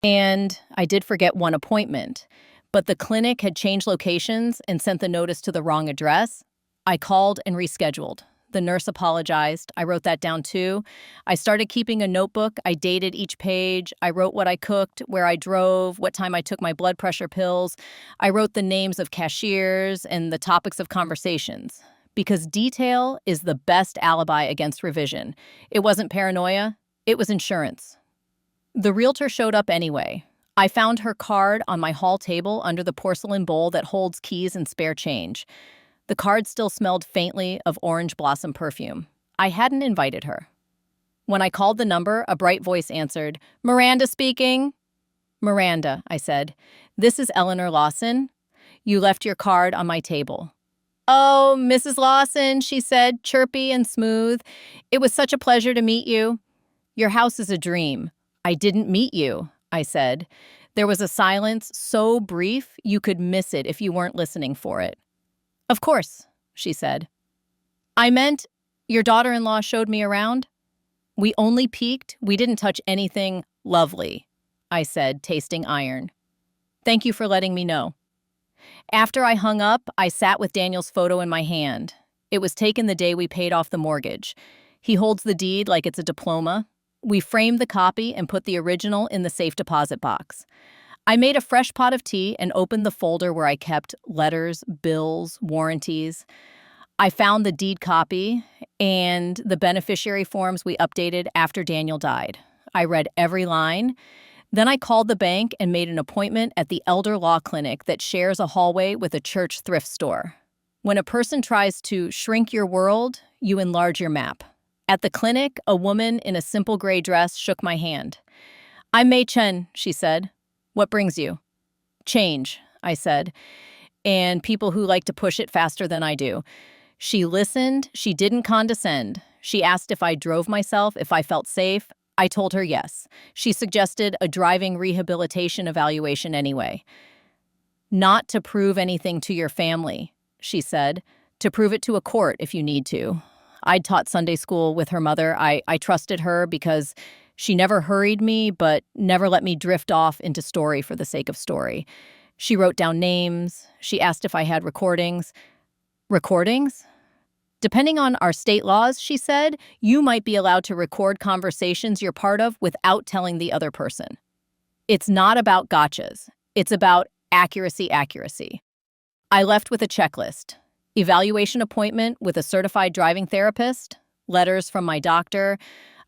And I did forget one appointment, but the clinic had changed locations and sent the notice to the wrong address. I called and rescheduled. The nurse apologized. I wrote that down too. I started keeping a notebook. I dated each page. I wrote what I cooked, where I drove, what time I took my blood pressure pills. I wrote the names of cashiers and the topics of conversations. Because detail is the best alibi against revision. It wasn't paranoia, it was insurance. The realtor showed up anyway. I found her card on my hall table under the porcelain bowl that holds keys and spare change. The card still smelled faintly of orange blossom perfume. I hadn't invited her. When I called the number, a bright voice answered, "Miranda speaking." "Miranda," I said. "This is Eleanor Lawson. You left your card on my table." "Oh, Mrs. Lawson," she said, chirpy and smooth. "It was such a pleasure to meet you." "Your house is a dream." "I didn't meet you," I said. There was a silence so brief you could miss it if you weren't listening for it. "Of course," she said. "I meant, your daughter-in-law showed me around." "We only peeked. We didn't touch anything lovely," I said, tasting iron. "Thank you for letting me know." After I hung up, I sat with Daniel's photo in my hand. It was taken the day we paid off the mortgage. He holds the deed like it's a diploma. We framed the copy and put the original in the safe deposit box. I made a fresh pot of tea and opened the folder where I kept letters, bills, warranties. I found the deed copy and the beneficiary forms we updated after Daniel died. I read every line. Then I called the bank and made an appointment at the elder law clinic that shares a hallway with a church thrift store. When a person tries to shrink your world, you enlarge your map. At the clinic, a woman in a simple gray dress shook my hand. "I'm Mei Chen," she said. "What brings you?" "Change," I said, "and people who like to push it faster than I do." She listened. She didn't condescend. She asked if I drove myself, if I felt safe. I told her yes. She suggested a driving rehabilitation evaluation anyway. "Not to prove anything to your family," she said. "To prove it to a court if you need to." I'd taught Sunday school with her mother. I trusted her because she never hurried me, but never let me drift off into story for the sake of story. She wrote down names. She asked if I had recordings. "Recordings?" "Depending on our state laws," she said, "you might be allowed to record conversations you're part of without telling the other person." It's not about gotchas. It's about accuracy. I left with a checklist. Evaluation appointment with a certified driving therapist, letters from my doctor,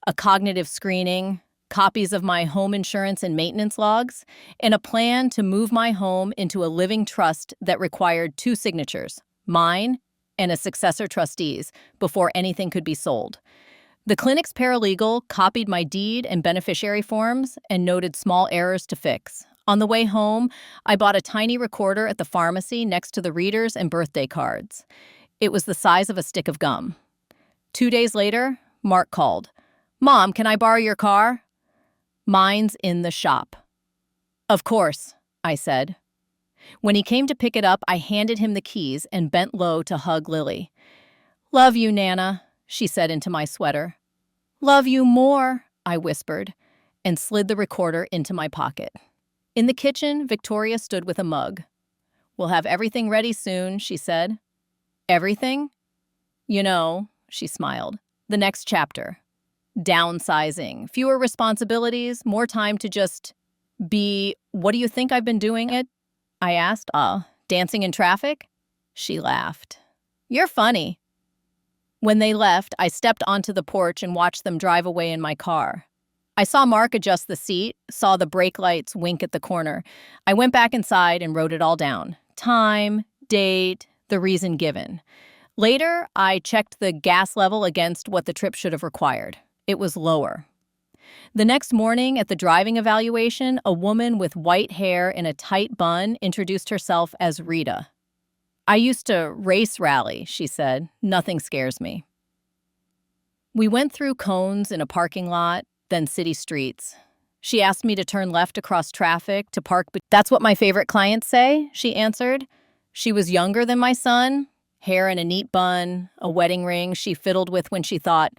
a cognitive screening, copies of my home insurance and maintenance logs, and a plan to move my home into a living trust that required 2 signatures, mine and a successor trustee's, before anything could be sold. The clinic's paralegal copied my deed and beneficiary forms and noted small errors to fix. On the way home, I bought a tiny recorder at the pharmacy next to the readers and birthday cards. It was the size of a stick of gum. 2 days later, Mark called. "Mom, can I borrow your car?" "Mine's in the shop." "Of course," I said. When he came to pick it up, I handed him the keys and bent low to hug Lily. "Love you, Nana," she said into my sweater. "Love you more," I whispered, and slid the recorder into my pocket. In the kitchen, Victoria stood with a mug. "We'll have everything ready soon," she said. "Everything?" "You know," she smiled, "the next chapter. Downsizing, fewer responsibilities, more time to just be." "What do you think I've been doing it?" I asked. Dancing in traffic?" She laughed. "You're funny." When they left, I stepped onto the porch and watched them drive away in my car. I saw Mark adjust the seat, saw the brake lights wink at the corner. I went back inside and wrote it all down. Time, date, the reason given. Later, I checked the gas level against what the trip should have required. It was lower. The next morning at the driving evaluation, a woman with white hair in a tight bun introduced herself as Rita. "I used to race rally," she said. "Nothing scares me." We went through cones in a parking lot, then city streets. She asked me to turn left across traffic to park. "That's what my favorite clients say," she answered. She was younger than my son, hair in a neat bun, a wedding ring she fiddled with when she thought,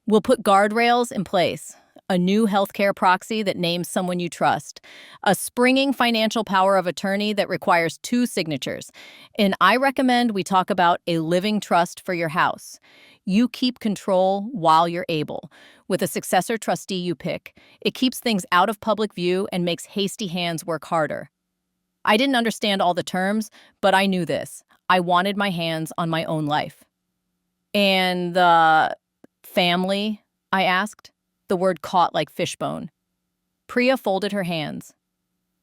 "We'll put guardrails in place." a new healthcare proxy that names someone you trust, a springing financial power of attorney that requires 2 signatures. And I recommend we talk about a living trust for your house. You keep control while you're able. With a successor trustee you pick, it keeps things out of public view and makes hasty hands work harder. I didn't understand all the terms, but I knew this. I wanted my hands on my own life. And the family? I asked. The word caught like fishbone. Priya folded her hands.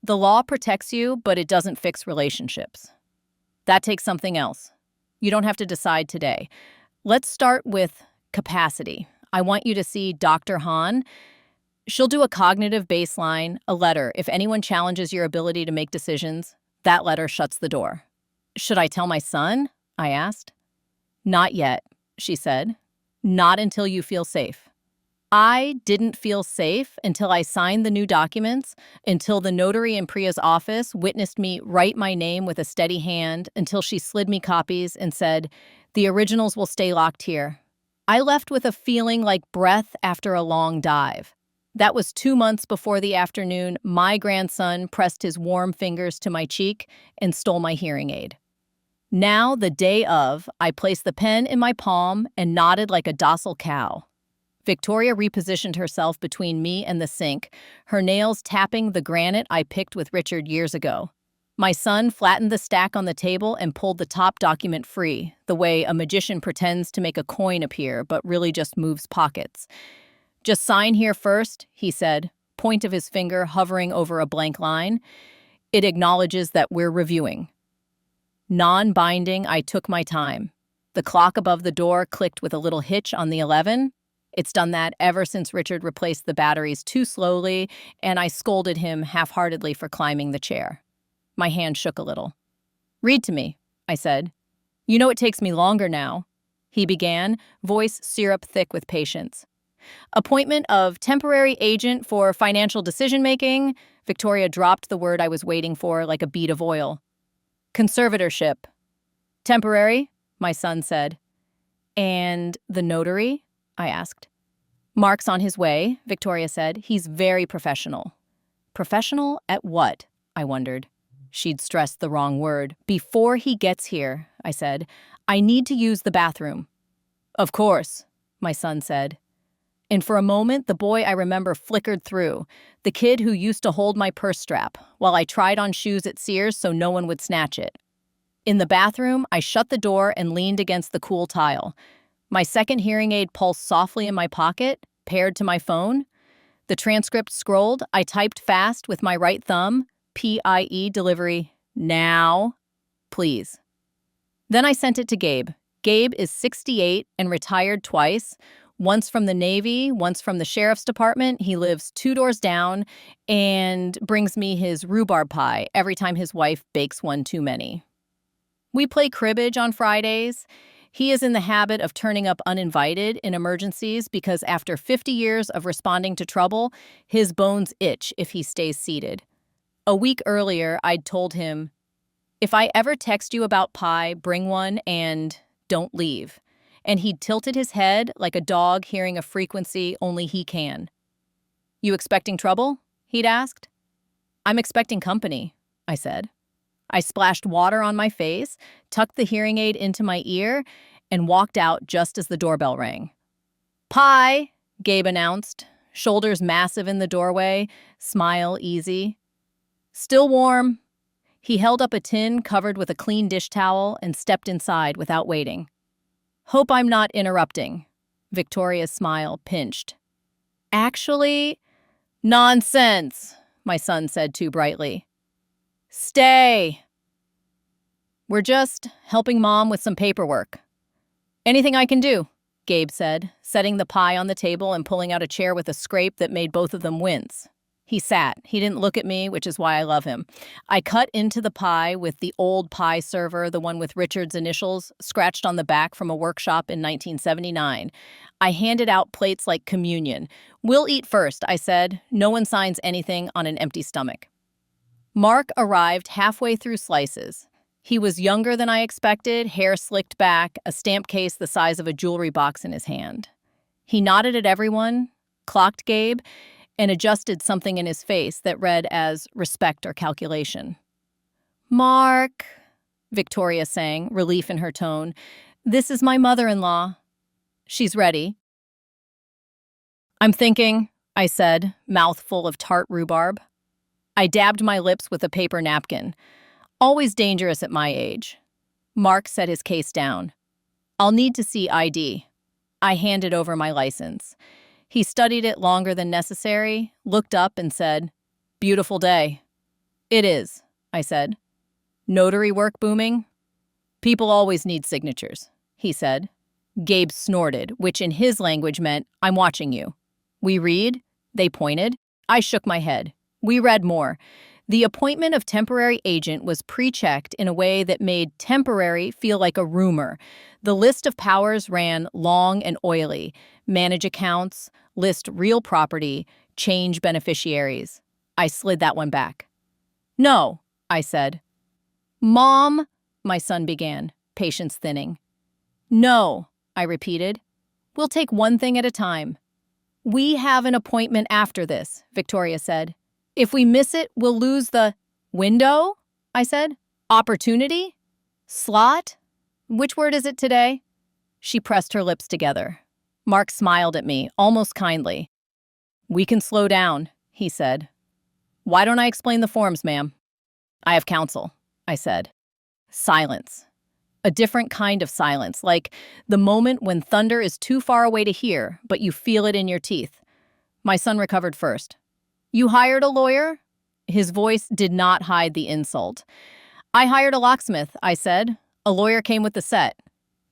The law protects you, but it doesn't fix relationships. That takes something else. You don't have to decide today. Let's start with capacity. I want you to see Dr. Hahn. She'll do a cognitive baseline, a letter. If anyone challenges your ability to make decisions, that letter shuts the door. Should I tell my son? I asked. Not yet, she said. Not until you feel safe. I didn't feel safe until I signed the new documents, until the notary in Priya's office witnessed me write my name with a steady hand, until she slid me copies and said, "The originals will stay locked here." I left with a feeling like breath after a long dive. That was 2 months before the afternoon my grandson pressed his warm fingers to my cheek and stole my hearing aid. Now, the day of, I placed the pen in my palm and nodded like a docile cow. Victoria repositioned herself between me and the sink, her nails tapping the granite I picked with Richard years ago. My son flattened the stack on the table and pulled the top document free, the way a magician pretends to make a coin appear but really just moves pockets. Just sign here first, he said, point of his finger hovering over a blank line. It acknowledges that we're reviewing. Non-binding, I took my time. The clock above the door clicked with a little hitch on the 11. It's done that ever since Richard replaced the batteries too slowly, and I scolded him half-heartedly for climbing the chair. My hand shook a little. Read to me, I said. You know it takes me longer now, he began, voice syrup thick with patience. Appointment of temporary agent for financial decision-making. Victoria dropped the word I was waiting for like a bead of oil. Conservatorship. Temporary, my son said. And the notary? I asked. Mark's on his way, Victoria said. He's very professional. Professional at what? I wondered. She'd stressed the wrong word. Before he gets here, I said, I need to use the bathroom. Of course, my son said. And for a moment, the boy I remember flickered through, the kid who used to hold my purse strap while I tried on shoes at Sears so no one would snatch it. In the bathroom, I shut the door and leaned against the cool tile. My second hearing aid pulsed softly in my pocket, paired to my phone. The transcript scrolled. I typed fast with my right thumb, PIE delivery, now, please. Then I sent it to Gabe. Gabe is 68 and retired twice, once from the Navy, once from the Sheriff's Department. He lives 2 doors down and brings me his rhubarb pie every time his wife bakes one too many. We play cribbage on Fridays. He is in the habit of turning up uninvited in emergencies because after 50 years of responding to trouble, his bones itch if he stays seated. A week earlier, I'd told him, if I ever text you about pie, bring one and don't leave. And he'd tilted his head like a dog hearing a frequency only he can. You expecting trouble? He'd asked. I'm expecting company, I said. I splashed water on my face, tucked the hearing aid into my ear, and walked out just as the doorbell rang. Pie, Gabe announced, shoulders massive in the doorway, smile easy. Still warm. He held up a tin covered with a clean dish towel and stepped inside without waiting. Hope I'm not interrupting. Victoria's smile pinched. Actually, nonsense, my son said too brightly. Stay. We're just helping Mom with some paperwork. Anything I can do, Gabe said, setting the pie on the table and pulling out a chair with a scrape that made both of them wince. He sat. He didn't look at me, which is why I love him. I cut into the pie with the old pie server, the one with Richard's initials, scratched on the back from a workshop in 1979. I handed out plates like communion. We'll eat first, I said. No one signs anything on an empty stomach. Mark arrived halfway through slices. He was younger than I expected, hair slicked back, a stamp case the size of a jewelry box in his hand. He nodded at everyone, clocked Gabe, and adjusted something in his face that read as respect or calculation. "Mark," Victoria sang, relief in her tone, "this is my mother-in-law. She's ready." "I'm thinking," I said, mouth full of tart rhubarb. I dabbed my lips with a paper napkin. Always dangerous at my age. Mark set his case down. "I'll need to see ID." I handed over my license. He studied it longer than necessary, looked up and said, "Beautiful day." "It is," I said. "Notary work booming?" "People always need signatures," he said. Gabe snorted, which in his language meant, "I'm watching you." "We read?" They pointed. I shook my head. We read more. The appointment of temporary agent was pre-checked in a way that made temporary feel like a rumor. The list of powers ran long and oily. Manage accounts, list real property, change beneficiaries. I slid that one back. "No," I said. "Mom," my son began, patience thinning. "No," I repeated. "We'll take one thing at a time." "We have an appointment after this," Victoria said. "If we miss it, we'll lose the—" "Window?" I said. "Opportunity? Slot? Which word is it today?" She pressed her lips together. Mark smiled at me, almost kindly. "We can slow down," he said. "Why don't I explain the forms, ma'am?" "I have counsel," I said. Silence. A different kind of silence, like the moment when thunder is too far away to hear, but you feel it in your teeth. My son recovered first. "You hired a lawyer?" His voice did not hide the insult. "I hired a locksmith," I said. "A lawyer came with the set."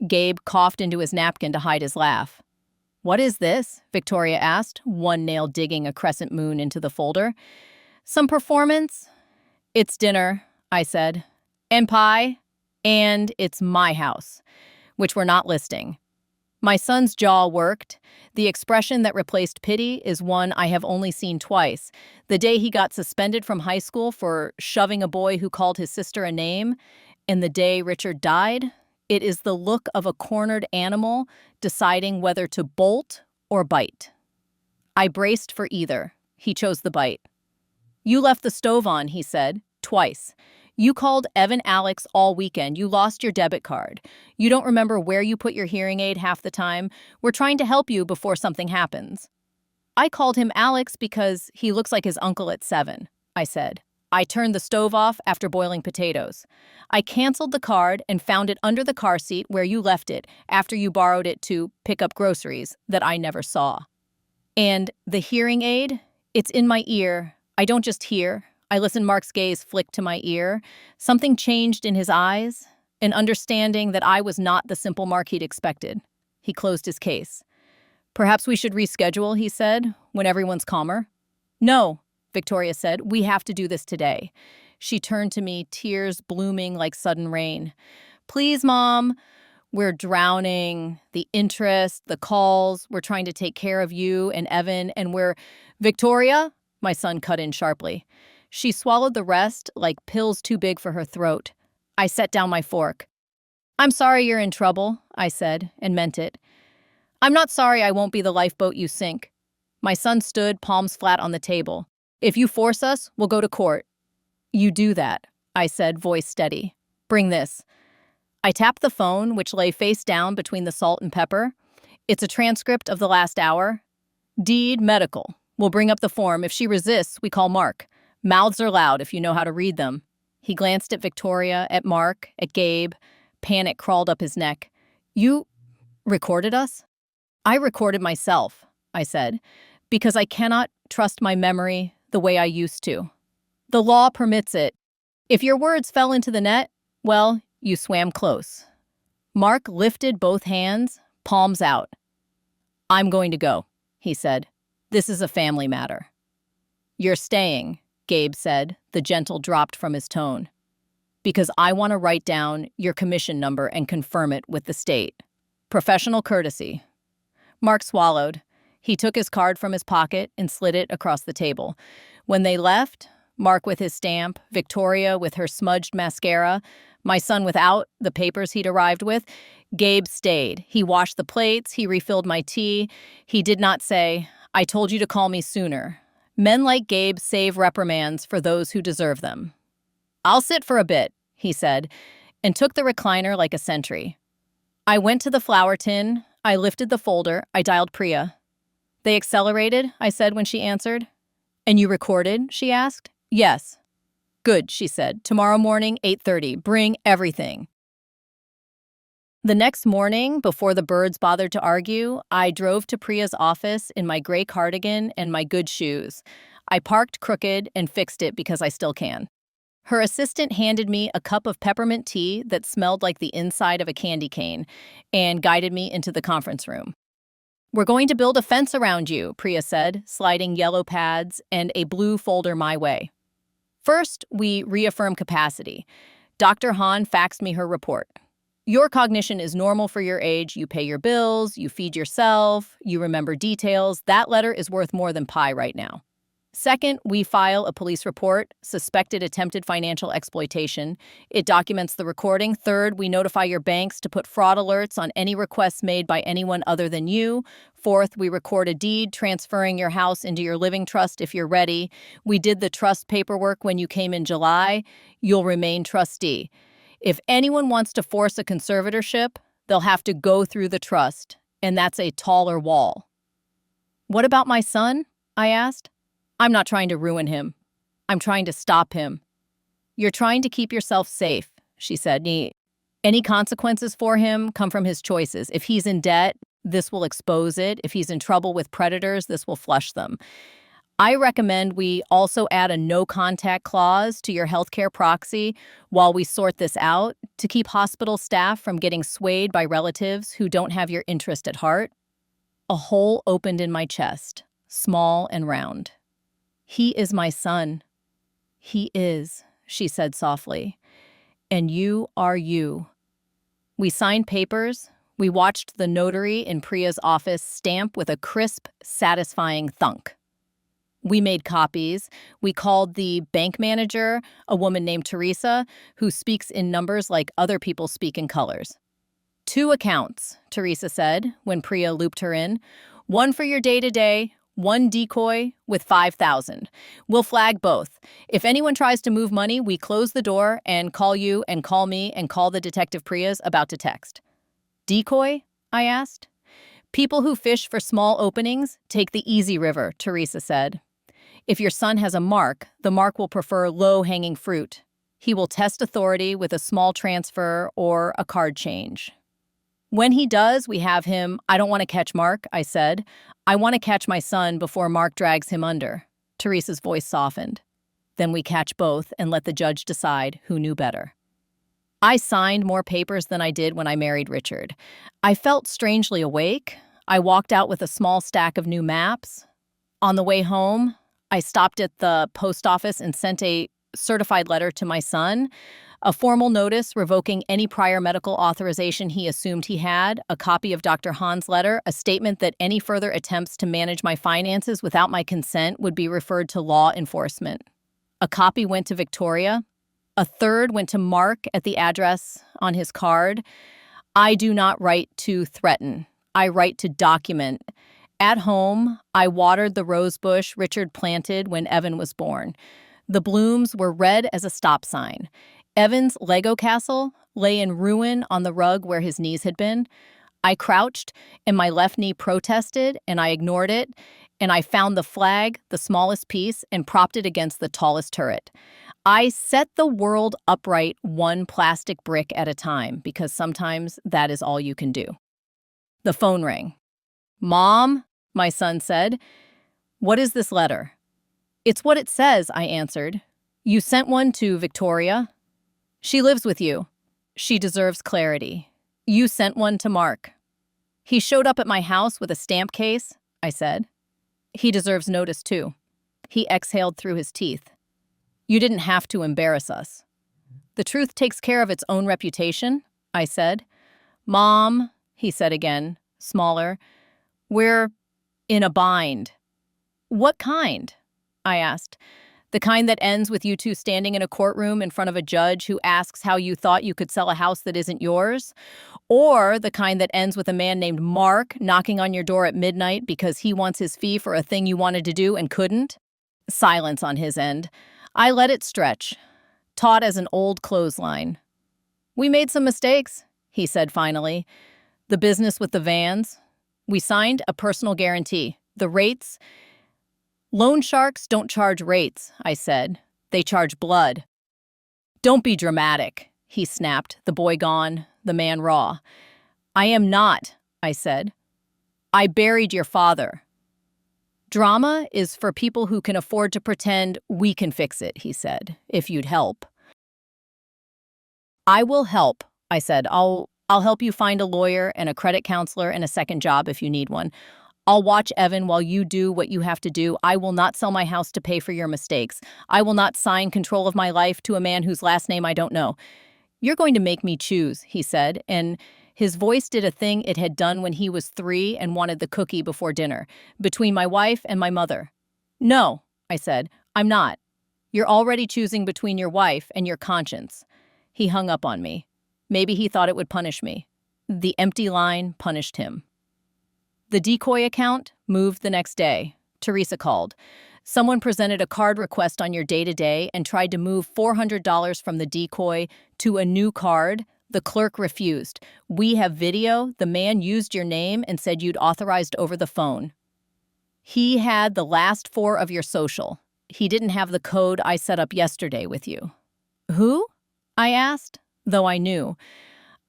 Gabe coughed into his napkin to hide his laugh. "What is this?" Victoria asked, one nail digging a crescent moon into the folder. "Some performance?" "It's dinner," I said. "And pie? And it's my house," which we're not listing. My son's jaw worked. The expression that replaced pity is one I have only seen twice. The day he got suspended from high school for shoving a boy who called his sister a name, and the day Richard died. It is the look of a cornered animal deciding whether to bolt or bite. I braced for either. He chose the bite. "You left the stove on," he said, twice. "You called Evan Alex all weekend. You lost your debit card. You don't remember where you put your hearing aid half the time. We're trying to help you before something happens." "I called him Alex because he looks like his uncle at 7, I said. "I turned the stove off after boiling potatoes. I canceled the card and found it under the car seat where you left it after you borrowed it to pick up groceries that I never saw. And the hearing aid? It's in my ear. I don't just hear. I listen." Mark's gaze flicked to my ear. Something changed in his eyes, an understanding that I was not the simple Mark he'd expected. He closed his case. "Perhaps we should reschedule," he said, "when everyone's calmer." "No," Victoria said, "we have to do this today." She turned to me, tears blooming like sudden rain. "Please, Mom. We're drowning. The interest, the calls. We're trying to take care of you and Evan, and we're—" "Victoria," my son cut in sharply. She swallowed the rest like pills too big for her throat. I set down my fork. "I'm sorry you're in trouble," I said, and meant it. "I'm not sorry I won't be the lifeboat you sink." My son stood, palms flat on the table. "If you force us, we'll go to court." "You do that," I said, voice steady. "Bring this." I tapped the phone, which lay face down between the salt and pepper. "It's a transcript of the last hour. Deed medical. We'll bring up the form. If she resists, we call Mark. Mouths are loud if you know how to read them." He glanced at Victoria, at Mark, at Gabe. Panic crawled up his neck. "You recorded us?" "I recorded myself," I said, "because I cannot trust my memory the way I used to. The law permits it. If your words fell into the net, well, you swam close." Mark lifted both hands, palms out. "I'm going to go," he said. "This is a family matter." "You're staying," Gabe said, the gentle dropped from his tone. "Because I want to write down your commission number and confirm it with the state. Professional courtesy." Mark swallowed. He took his card from his pocket and slid it across the table. When they left, Mark with his stamp, Victoria with her smudged mascara, my son without the papers he'd arrived with, Gabe stayed. He washed the plates, he refilled my tea. He did not say, I told you to call me sooner. Men like Gabe save reprimands for those who deserve them. I'll sit for a bit, he said, and took the recliner like a sentry. I went to the flower tin. I lifted the folder. I dialed Priya. They accelerated, I said when she answered. And you recorded, she asked. Yes. Good, she said. Tomorrow morning, 8:30. Bring everything. The next morning, before the birds bothered to argue, I drove to Priya's office in my gray cardigan and my good shoes. I parked crooked and fixed it because I still can. Her assistant handed me a cup of peppermint tea that smelled like the inside of a candy cane and guided me into the conference room. We're going to build a fence around you, Priya said, sliding yellow pads and a blue folder my way. First, we reaffirm capacity. Dr. Hahn faxed me her report. Your cognition is normal for your age. You pay your bills, you feed yourself, you remember details. That letter is worth more than pie right now. Second, we file a police report, suspected attempted financial exploitation. It documents the recording. Third, we notify your banks to put fraud alerts on any requests made by anyone other than you. Fourth, we record a deed transferring your house into your living trust if you're ready. We did the trust paperwork when you came in July. You'll remain trustee. If anyone wants to force a conservatorship, they'll have to go through the trust, and that's a taller wall. What about my son? I asked. I'm not trying to ruin him. I'm trying to stop him. You're trying to keep yourself safe, she said. Any consequences for him come from his choices. If he's in debt, this will expose it. If he's in trouble with predators, this will flush them. I recommend we also add a no-contact clause to your healthcare proxy while we sort this out to keep hospital staff from getting swayed by relatives who don't have your interest at heart. A hole opened in my chest, small and round. He is my son. He is, she said softly. And you are you. We signed papers. We watched the notary in Priya's office stamp with a crisp, satisfying thunk. We made copies. We called the bank manager, a woman named Teresa, who speaks in numbers like other people speak in colors. 2 accounts, Teresa said when Priya looped her in. One for your day-to-day, one decoy with 5,000. We'll flag both. If anyone tries to move money, we close the door and call you and call me and call the detective Priya's about to text. Decoy? I asked. People who fish for small openings take the easy river, Teresa said. If your son has a mark, the mark will prefer low-hanging fruit. He will test authority with a small transfer or a card change. When he does, we have him. I don't want to catch Mark, I said. I want to catch my son before Mark drags him under. Teresa's voice softened. Then we catch both and let the judge decide who knew better. I signed more papers than I did when I married Richard. I felt strangely awake. I walked out with a small stack of new maps. On the way home, I stopped at the post office and sent a certified letter to my son, a formal notice revoking any prior medical authorization he assumed he had, a copy of Dr. Hahn's letter, a statement that any further attempts to manage my finances without my consent would be referred to law enforcement. A copy went to Victoria. A third went to Mark at the address on his card. I do not write to threaten. I write to document. At home, I watered the rose bush Richard planted when Evan was born. The blooms were red as a stop sign. Evan's Lego castle lay in ruin on the rug where his knees had been. I crouched, and my left knee protested, and I ignored it, and I found the flag, the smallest piece, and propped it against the tallest turret. I set the world upright one plastic brick at a time, because sometimes that is all you can do. The phone rang. "Mom," my son said, "what is this letter?" "It's what it says," I answered. "You sent one to Victoria. She lives with you. She deserves clarity. You sent one to Mark. He showed up at my house with a stamp case," I said. "He deserves notice, too." He exhaled through his teeth. "You didn't have to embarrass us." "The truth takes care of its own reputation," I said. "Mom," he said again, smaller, "we're in a bind." "What kind?" I asked. The kind that ends with you two standing in a courtroom in front of a judge who asks how you thought you could sell a house that isn't yours? Or the kind that ends with a man named Mark knocking on your door at midnight because he wants his fee for a thing you wanted to do and couldn't? Silence on his end. I let it stretch, taut as an old clothesline. "We made some mistakes," he said finally. "The business with the vans. We signed a personal guarantee. The rates. Loan sharks don't charge rates," I said. "They charge blood." "Don't be dramatic," he snapped, the boy gone, the man raw. "I am not," I said. "I buried your father." "Drama is for people who can afford to pretend we can fix it," he said, "if you'd help." "I will help," I said. I'll help you find a lawyer and a credit counselor and a second job if you need one. I'll watch Evan while you do what you have to do. I will not sell my house to pay for your mistakes. I will not sign control of my life to a man whose last name I don't know. "You're going to make me choose," he said, and his voice did a thing it had done when he was 3 and wanted the cookie before dinner, "between my wife and my mother." "No," I said, "I'm not. You're already choosing between your wife and your conscience." He hung up on me. Maybe he thought it would punish me. The empty line punished him. The decoy account moved the next day. Teresa called. "Someone presented a card request on your day-to-day and tried to move $400 from the decoy to a new card. The clerk refused. We have video. The man used your name and said you'd authorized over the phone. He had the last 4 of your social. He didn't have the code I set up yesterday with you." "Who?" I asked, though I knew.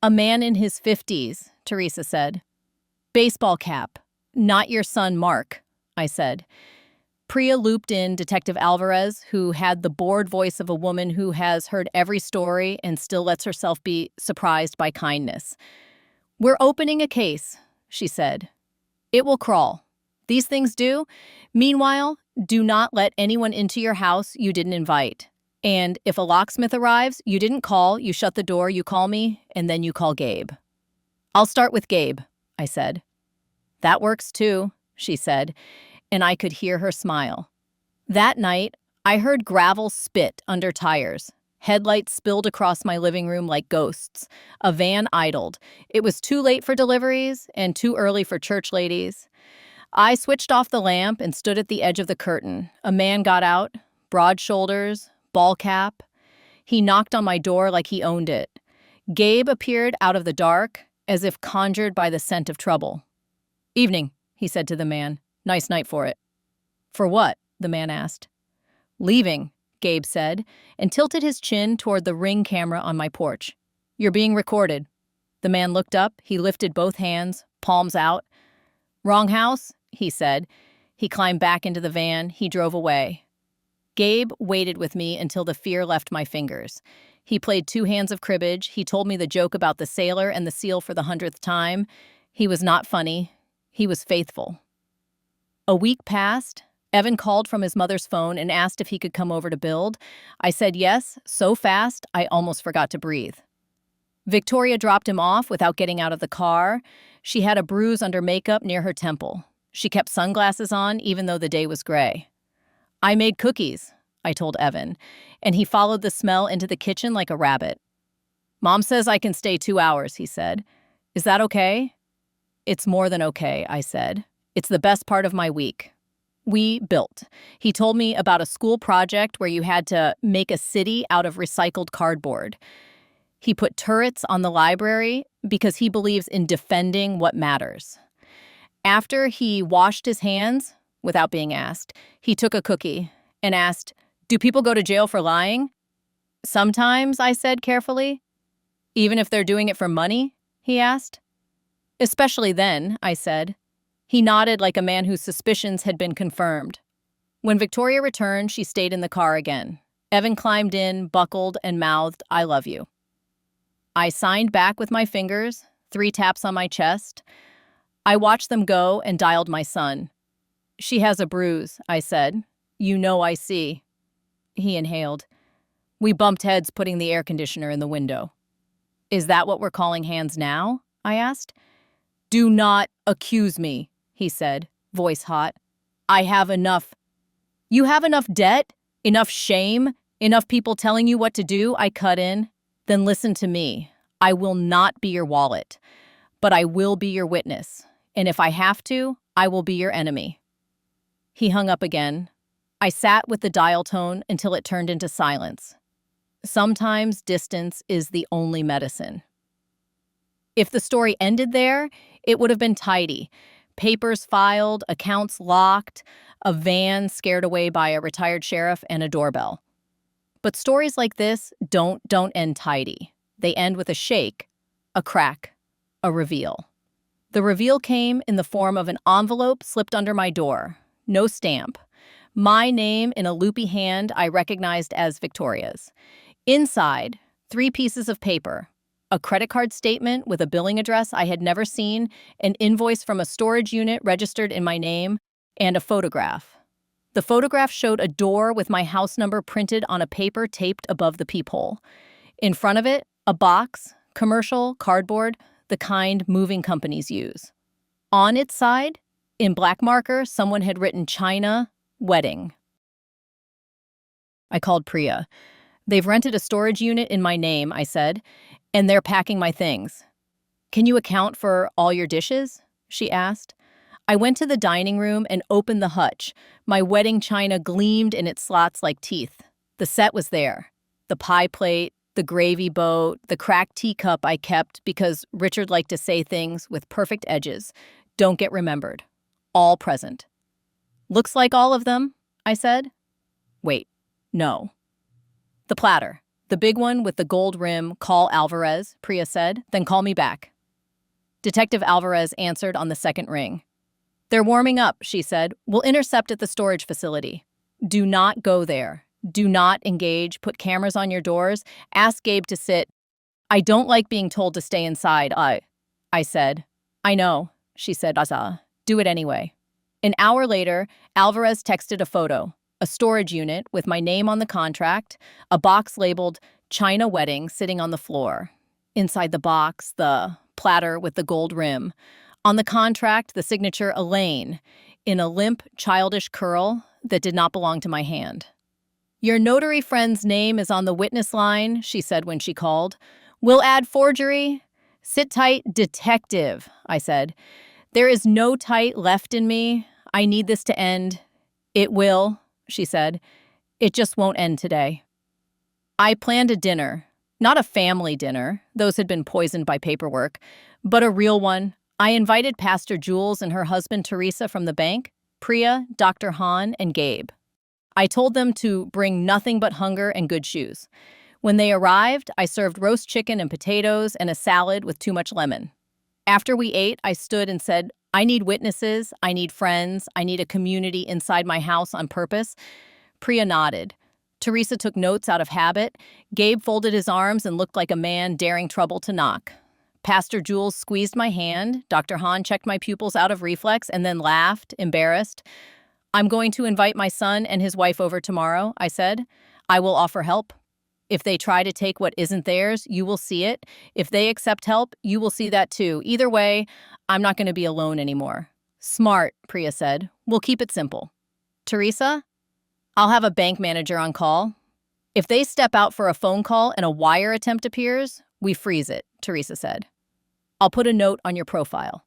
"A man in his 50s, Teresa said. "Baseball cap. Not your son, Mark," I said. Priya looped in Detective Alvarez, who had the bored voice of a woman who has heard every story and still lets herself be surprised by kindness. "We're opening a case," she said. "It will crawl. These things do. Meanwhile, do not let anyone into your house you didn't invite. And if a locksmith arrives, you didn't call, you shut the door, you call me, and then you call Gabe." "I'll start with Gabe," I said. "That works too," she said, and I could hear her smile. That night, I heard gravel spit under tires. Headlights spilled across my living room like ghosts. A van idled. It was too late for deliveries and too early for church ladies. I switched off the lamp and stood at the edge of the curtain. A man got out, broad shoulders, ball cap. He knocked on my door like he owned it. Gabe appeared out of the dark, as if conjured by the scent of trouble. "Evening," he said to the man. "Nice night for it." "For what?" the man asked. "Leaving," Gabe said, and tilted his chin toward the Ring camera on my porch. "You're being recorded." The man looked up. He lifted both hands, palms out. "Wrong house," he said. He climbed back into the van. He drove away. Gabe waited with me until the fear left my fingers. He played 2 hands of cribbage. He told me the joke about the sailor and the seal for the 100th time. He was not funny. He was faithful. A week passed. Evan called from his mother's phone and asked if he could come over to build. I said yes, so fast I almost forgot to breathe. Victoria dropped him off without getting out of the car. She had a bruise under makeup near her temple. She kept sunglasses on even though the day was gray. "I made cookies," I told Evan, and he followed the smell into the kitchen like a rabbit. "Mom says I can stay 2 hours," he said. "Is that okay?" "It's more than okay," I said. "It's the best part of my week." We built. He told me about a school project where you had to make a city out of recycled cardboard. He put turrets on the library because he believes in defending what matters. After he washed his hands, without being asked, he took a cookie and asked, "Do people go to jail for lying?" "Sometimes," I said carefully. "Even if they're doing it for money?" he asked. "Especially then," I said. He nodded like a man whose suspicions had been confirmed. When Victoria returned, she stayed in the car again. Evan climbed in, buckled, and mouthed, "I love you." I signed back with my fingers, 3 taps on my chest. I watched them go and dialed my son. "She has a bruise," I said. "You know I see." He inhaled. We bumped heads, putting the air conditioner in the window. "Is that what we're calling hands now?" I asked. "Do not accuse me," he said, voice hot. "I have enough." "You have enough debt?" Enough shame? Enough people telling you what to do? I cut in. Then listen to me. I will not be your wallet, but I will be your witness. And if I have to, I will be your enemy. He hung up again. I sat with the dial tone until it turned into silence. Sometimes distance is the only medicine. If the story ended there, it would have been tidy. Papers filed, accounts locked, a van scared away by a retired sheriff, and a doorbell. But stories like this don't end tidy. They end with a shake, a crack, a reveal. The reveal came in the form of an envelope slipped under my door. No stamp. My name in a loopy hand I recognized as Victoria's. Inside, 3 pieces of paper. A credit card statement with a billing address I had never seen, an invoice from a storage unit registered in my name, and a photograph. The photograph showed a door with my house number printed on a paper taped above the peephole. In front of it, a box, commercial, cardboard, the kind moving companies use. On its side, in black marker, someone had written China, wedding. I called Priya. They've rented a storage unit in my name, I said, and they're packing my things. Can you account for all your dishes? She asked. I went to the dining room and opened the hutch. My wedding china gleamed in its slots like teeth. The set was there. The pie plate, the gravy boat, the cracked teacup I kept because Richard liked to say things with perfect edges. Don't get remembered. All present. Looks like all of them, I said. Wait, no. The platter. The big one with the gold rim, call Alvarez, Priya said, then call me back. Detective Alvarez answered on the second ring. They're warming up, she said. We'll intercept at the storage facility. Do not go there. Do not engage. Put cameras on your doors. Ask Gabe to sit. I don't like being told to stay inside, I said. I know, she said. Do it anyway. An hour later, Alvarez texted a photo. A storage unit with my name on the contract, a box labeled China Wedding sitting on the floor. Inside the box, the platter with the gold rim. On the contract, the signature Elaine, in a limp, childish curl that did not belong to my hand. Your notary friend's name is on the witness line, she said when she called. We'll add forgery. Sit tight, detective, I said. There is no tight left in me. I need this to end. It will, she said. It just won't end today. I planned a dinner. Not a family dinner. Those had been poisoned by paperwork. But a real one. I invited Pastor Jules and her husband Teresa from the bank, Priya, Dr. Han, and Gabe. I told them to bring nothing but hunger and good shoes. When they arrived, I served roast chicken and potatoes and a salad with too much lemon. After we ate, I stood and said, I need witnesses, I need friends, I need a community inside my house on purpose. Priya nodded. Teresa took notes out of habit. Gabe folded his arms and looked like a man daring trouble to knock. Pastor Jules squeezed my hand. Dr. Han checked my pupils out of reflex and then laughed, embarrassed. I'm going to invite my son and his wife over tomorrow, I said. I will offer help. If they try to take what isn't theirs, you will see it. If they accept help, you will see that too. Either way, I'm not going to be alone anymore. Smart, Priya said. We'll keep it simple. Teresa, I'll have a bank manager on call. If they step out for a phone call and a wire attempt appears, we freeze it, Teresa said. I'll put a note on your profile.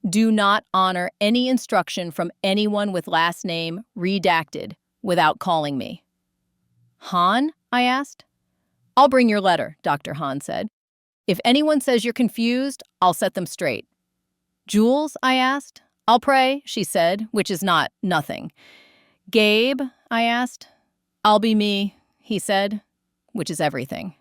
Do not honor any instruction from anyone with last name redacted without calling me. Han? I asked. I'll bring your letter, Dr. Han said. If anyone says you're confused, I'll set them straight. Jules? I asked. I'll pray, she said, which is not nothing. Gabe? I asked. I'll be me, he said, which is everything.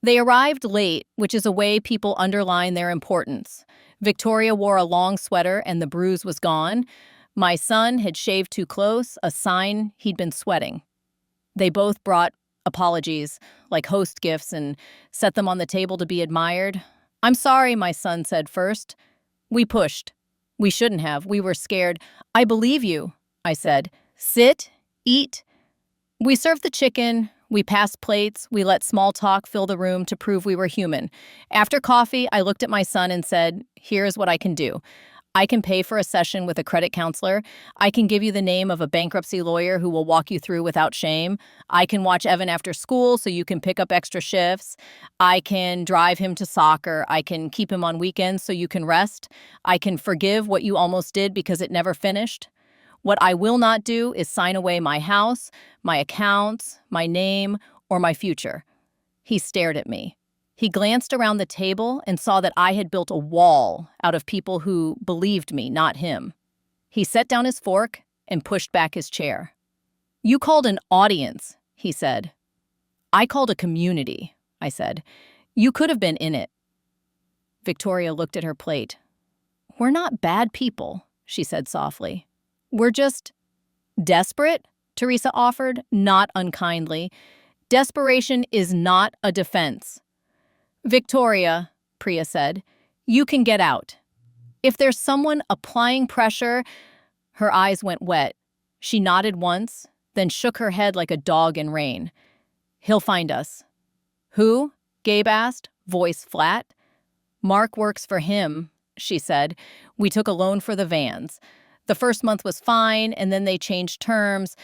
They arrived late, which is a way people underline their importance. Victoria wore a long sweater and the bruise was gone. My son had shaved too close, a sign he'd been sweating. They both brought apologies, like host gifts, and set them on the table to be admired. I'm sorry, my son said first. We pushed. We shouldn't have. We were scared. I believe you, I said. Sit, eat. We served the chicken. We passed plates. We let small talk fill the room to prove we were human. After coffee, I looked at my son and said, here's what I can do. I can pay for a session with a credit counselor. I can give you the name of a bankruptcy lawyer who will walk you through without shame. I can watch Evan after school so you can pick up extra shifts. I can drive him to soccer. I can keep him on weekends so you can rest. I can forgive what you almost did because it never finished. What I will not do is sign away my house, my accounts, my name, or my future. He stared at me. He glanced around the table and saw that I had built a wall out of people who believed me, not him. He set down his fork and pushed back his chair. You called an audience, he said. I called a community, I said. You could have been in it. Victoria looked at her plate. We're not bad people, she said softly. We're just desperate, Teresa offered, not unkindly. Desperation is not a defense. Victoria, Priya said, you can get out. If there's someone applying pressure, her eyes went wet. She nodded once, then shook her head like a dog in rain. He'll find us. Who? Gabe asked, voice flat. Mark works for him, she said. We took a loan for the vans. The first month was fine, and then they changed terms.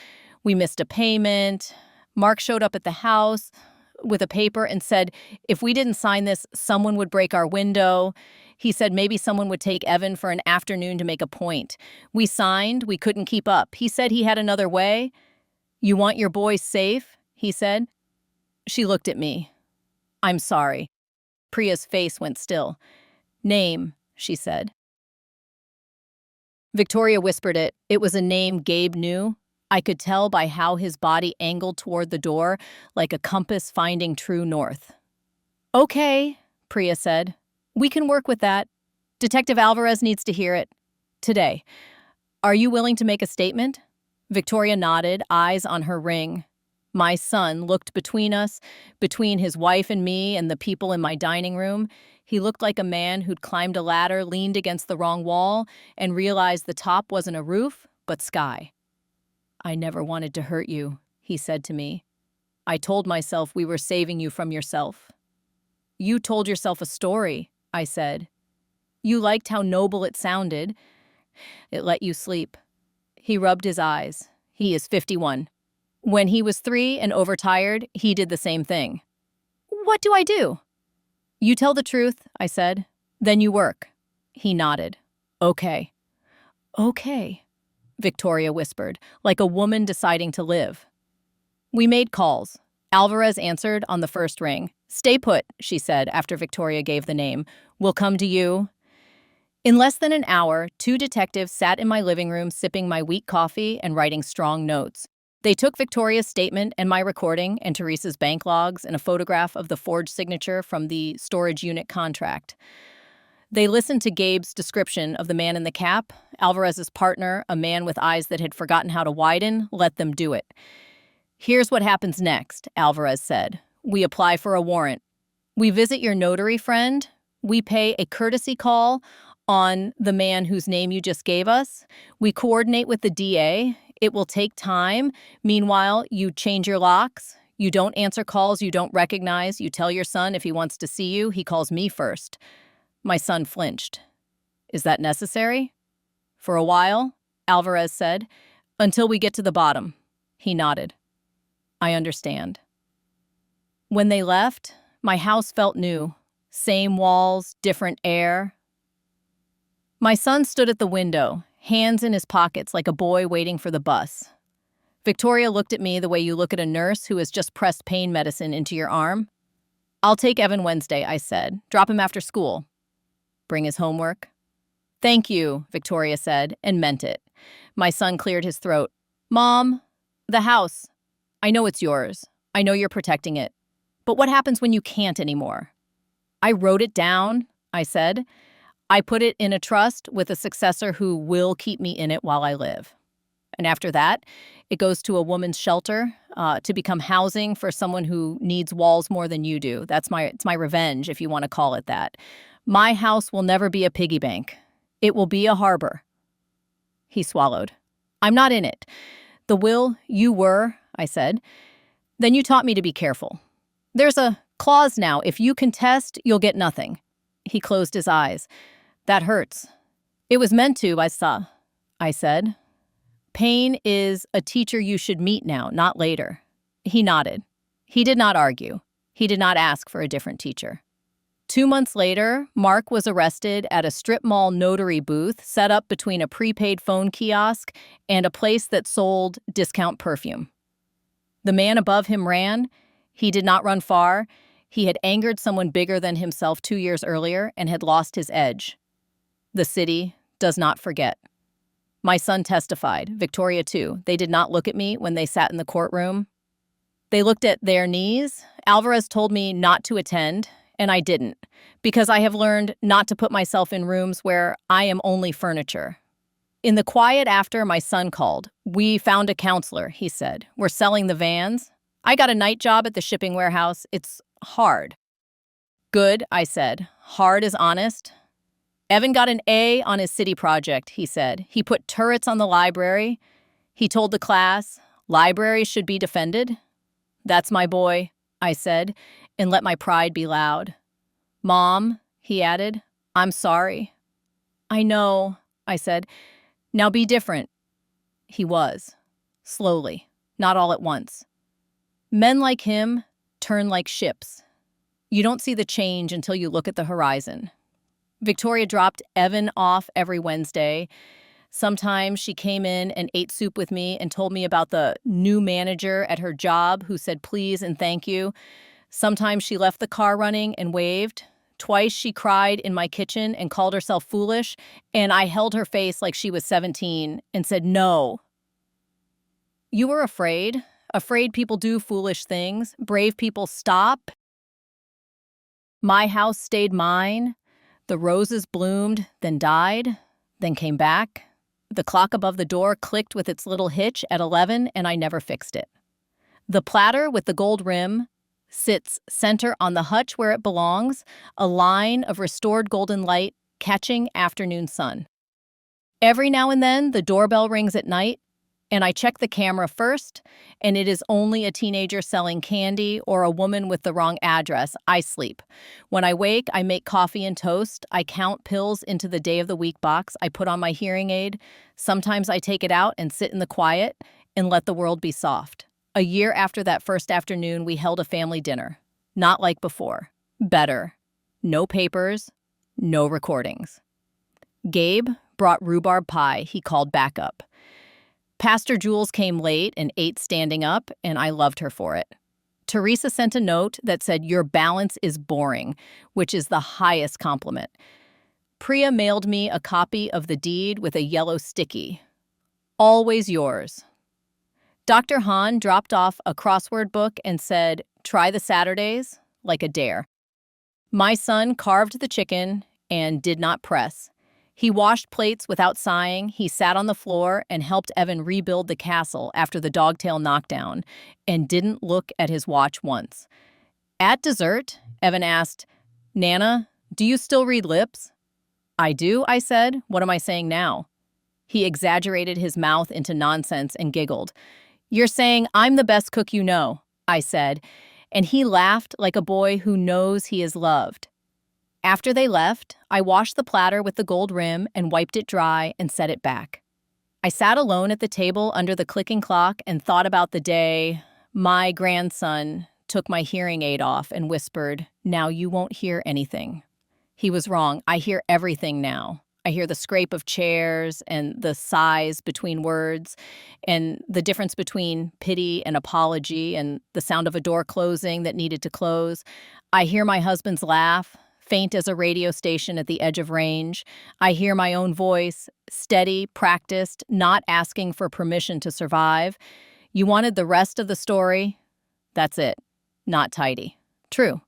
We missed a payment. Mark showed up at the house with a paper and said, if we didn't sign this, someone would break our window. He said maybe someone would take Evan for an afternoon to make a point. We signed. We couldn't keep up. He said he had another way. You want your boys safe? He said. She looked at me. I'm sorry. Priya's face went still. Name, she said. Victoria whispered it. It was a name Gabe knew. I could tell by how his body angled toward the door, like a compass finding true north. Okay, Priya said. We can work with that. Detective Alvarez needs to hear it. Today. Are you willing to make a statement? Victoria nodded, eyes on her ring. My son looked between us, between his wife and me and the people in my dining room. He looked like a man who'd climbed a ladder, leaned against the wrong wall, and realized the top wasn't a roof, but sky. I never wanted to hurt you, he said to me. I told myself we were saving you from yourself. You told yourself a story, I said. You liked how noble it sounded. It let you sleep. He rubbed his eyes. He is 51. When he was 3 and overtired, he did the same thing. What do I do? You tell the truth, I said. Then you work. He nodded. Okay. Okay, Victoria whispered, like a woman deciding to live. We made calls. Alvarez answered on the first ring. Stay put, she said after Victoria gave the name. We'll come to you. In less than an hour, 2 detectives sat in my living room sipping my weak coffee and writing strong notes. They took Victoria's statement and my recording and Teresa's bank logs and a photograph of the forged signature from the storage unit contract. They listened to Gabe's description of the man in the cap. Alvarez's partner, a man with eyes that had forgotten how to widen, let them do it. Here's what happens next, Alvarez said. We apply for a warrant. We visit your notary friend. We pay a courtesy call on the man whose name you just gave us. We coordinate with the DA. It will take time. Meanwhile, you change your locks. You don't answer calls you don't recognize. You tell your son if he wants to see you, he calls me first. My son flinched. Is that necessary? For a while, Alvarez said, until we get to the bottom. He nodded. I understand. When they left, my house felt new. Same walls, different air. My son stood at the window, hands in his pockets like a boy waiting for the bus. Victoria looked at me the way you look at a nurse who has just pressed pain medicine into your arm. I'll take Evan Wednesday, I said. Drop him after school. Bring his homework. Thank you, Victoria said, and meant it. My son cleared his throat. Mom, the house. I know it's yours. I know you're protecting it. But what happens when you can't anymore? I wrote it down, I said. I put it in a trust with a successor who will keep me in it while I live. And after that, it goes to a woman's shelter to become housing for someone who needs walls more than you do. It's my revenge, if you want to call it that. My house will never be a piggy bank. It will be a harbor. He swallowed. I'm not in it. The will, you were, I said. Then you taught me to be careful. There's a clause now. If you contest, you'll get nothing. He closed his eyes. That hurts. It was meant to, I said. Pain is a teacher you should meet now, not later. He nodded. He did not argue. He did not ask for a different teacher. 2 months later, Mark was arrested at a strip mall notary booth set up between a prepaid phone kiosk and a place that sold discount perfume. The man above him ran. He did not run far. He had angered someone bigger than himself 2 years earlier and had lost his edge. The city does not forget. My son testified, Victoria too. They did not look at me when they sat in the courtroom. They looked at their knees. Alvarez told me not to attend, and I didn't, because I have learned not to put myself in rooms where I am only furniture. In the quiet after, my son called. "We found a counselor," he said. "We're selling the vans. I got a night job at the shipping warehouse. It's hard." "Good," I said. "Hard is honest." "Evan got an A on his city project," he said. "He put turrets on the library. He told the class, libraries should be defended." "That's my boy," I said, and let my pride be loud. "Mom," he added, "I'm sorry." "I know," I said. "Now be different." He was. Slowly. Not all at once. Men like him turn like ships. You don't see the change until you look at the horizon. Victoria dropped Evan off every Wednesday. Sometimes she came in and ate soup with me and told me about the new manager at her job who said please and thank you. Sometimes she left the car running and waved. Twice she cried in my kitchen and called herself foolish, and I held her face like she was 17 and said, "No." You were afraid. Afraid people do foolish things. Brave people stop. My house stayed mine. The roses bloomed, then died, then came back. The clock above the door clicked with its little hitch at 11, and I never fixed it. The platter with the gold rim sits center on the hutch where it belongs, a line of restored golden light catching afternoon sun. Every now and then, the doorbell rings at night, and I check the camera first, and it is only a teenager selling candy or a woman with the wrong address. I sleep. When I wake, I make coffee and toast. I count pills into the day of the week box. I put on my hearing aid. Sometimes I take it out and sit in the quiet and let the world be soft. A year after that first afternoon, we held a family dinner. Not like before. Better. No papers. No recordings. Gabe brought rhubarb pie he called backup. Pastor Jules came late and ate standing up, and I loved her for it. Teresa sent a note that said, "Your balance is boring," which is the highest compliment. Priya mailed me a copy of the deed with a yellow sticky. "Always yours." Dr. Hahn dropped off a crossword book and said, "Try the Saturdays," like a dare. My son carved the chicken and did not press. He washed plates without sighing. He sat on the floor and helped Evan rebuild the castle after the dogtail knockdown and didn't look at his watch once. At dessert, Evan asked, "Nana, do you still read lips?" "I do," I said. "What am I saying now?" He exaggerated his mouth into nonsense and giggled. "You're saying I'm the best cook you know," I said, and he laughed like a boy who knows he is loved. After they left, I washed the platter with the gold rim and wiped it dry and set it back. I sat alone at the table under the clicking clock and thought about the day my grandson took my hearing aid off and whispered, "Now you won't hear anything." He was wrong. I hear everything now. I hear the scrape of chairs and the sighs between words and the difference between pity and apology and the sound of a door closing that needed to close. I hear my husband's laugh, faint as a radio station at the edge of range. I hear my own voice, steady, practiced, not asking for permission to survive. You wanted the rest of the story? That's it. Not tidy. True.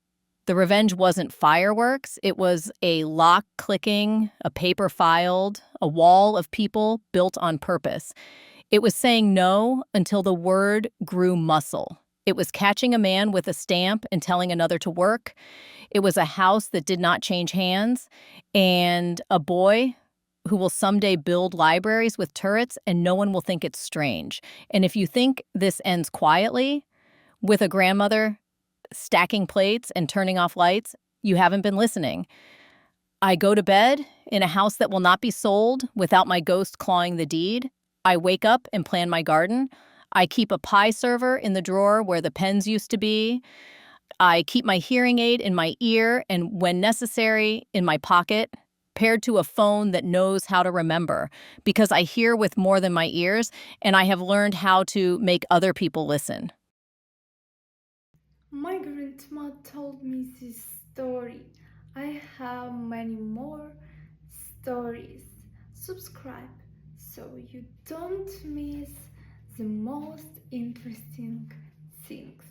The revenge wasn't fireworks. It was a lock clicking, a paper filed, a wall of people built on purpose. It was saying no until the word grew muscle. It was catching a man with a stamp and telling another to work. It was a house that did not change hands, and a boy who will someday build libraries with turrets and no one will think it's strange. And if you think this ends quietly, with a grandmother stacking plates and turning off lights, you haven't been listening. I go to bed in a house that will not be sold without my ghost clawing the deed. I wake up and plan my garden. I keep a pie server in the drawer where the pens used to be. I keep my hearing aid in my ear and, when necessary, in my pocket, paired to a phone that knows how to remember, because I hear with more than my ears and I have learned how to make other people listen. My grandma told me this story. I have many more stories. Subscribe so you don't miss the most interesting things.